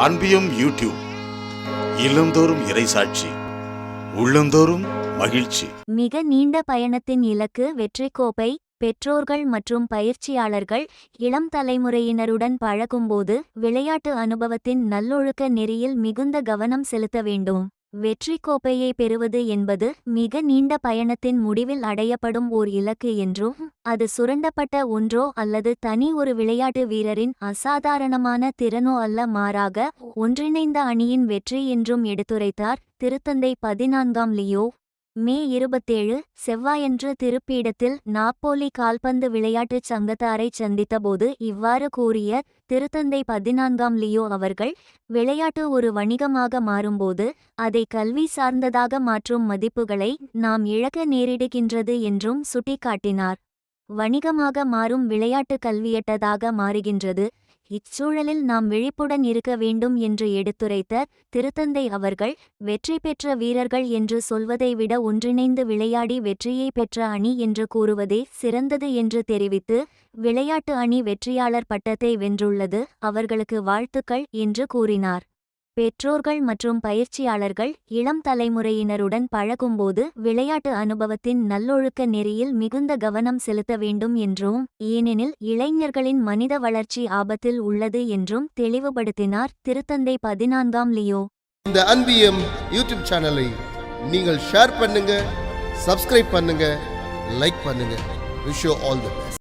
அன்பியும் YouTube இல்லந்தோறும் இறைசாட்சி உள்ளந்தோறும் மகிழ்ச்சி. மிக நீண்ட பயணத்தின் இலக்கு வெற்றி கோப்பை. பெற்றோர்கள் மற்றும் பயிற்சியாளர்கள் இளம் தலைமுறையினருடன் பழகும்போது விளையாட்டு அனுபவத்தின் நல்லொழுக்க நெறியில் மிகுந்த கவனம் செலுத்த வேண்டும். வெற்றி கோப்பையை பெறுவது என்பது மிக நீண்ட பயணத்தின் முடிவில் அடையப்படும் ஓர் இலக்கு என்றும், அது சுரண்டப்பட்ட ஒன்றோ அல்லது தனி ஒரு விளையாட்டு வீரரின் அசாதாரணமான திறனோ அல்ல, மாறாக ஒன்றிணைந்த அணியின் வெற்றி என்றும் எடுத்துரைத்தார் திருத்தந்தை 14ஆம் லியோ. மே 27 செவ்வாயன்று திருப்பீடத்தில் நாப்போலி கால்பந்து விளையாட்டுச் சங்கத்தாரைச் சந்தித்தபோது இவ்வாறு கூறிய திருத்தந்தை 14ஆம் லியோ அவர்கள், விளையாட்டு ஒரு வணிகமாக மாறும்போது அதை கல்வி சார்ந்ததாக மாற்றும் மதிப்புகளை நாம் இழக்க நேரிடுகின்றது என்றும் சுட்டிக்காட்டினார். வணிகமாக மாறும் விளையாட்டு கல்வியற்றதாக மாறுகின்றது. இச்சூழலில் நாம் விழிப்புடன் இருக்க வேண்டும் என்று எடுத்துரைத்த திருத்தந்தை அவர்கள், வெற்றி பெற்ற வீரர்கள் என்று சொல்வதை விட ஒன்றிணைந்து விளையாடி வெற்றியை பெற்ற அணி என்று கூறுவதே சிறந்தது என்று தெரிவித்து, விளையாட்டு அணி வெற்றியாளர் பட்டத்தை வென்றுள்ளது, அவர்களுக்கு வாழ்த்துக்கள் என்று கூறினார். பெற்றோர்கள் மற்றும் பயிற்சியாளர்கள் இளம் தலைமுறையினருடன் பழகும்போது விளையாட்டு அனுபவத்தின் நல்லொழுக்க நெறியில் மிகுந்த கவனம் செலுத்த வேண்டும் என்றும், ஏனெனில் இளைஞர்களின் மனித வளர்ச்சி ஆபத்தில் உள்ளது என்றும் தெளிவுபடுத்தினார் திருத்தந்தை 14ஆம் லியோ. இந்த அன்பியம் யூடியூப் சேனலை நீங்கள் ஷேர் பண்ணுங்க, சப்ஸ்கிரைப் பண்ணுங்க, லைக் பண்ணுங்க. Wish you all the best.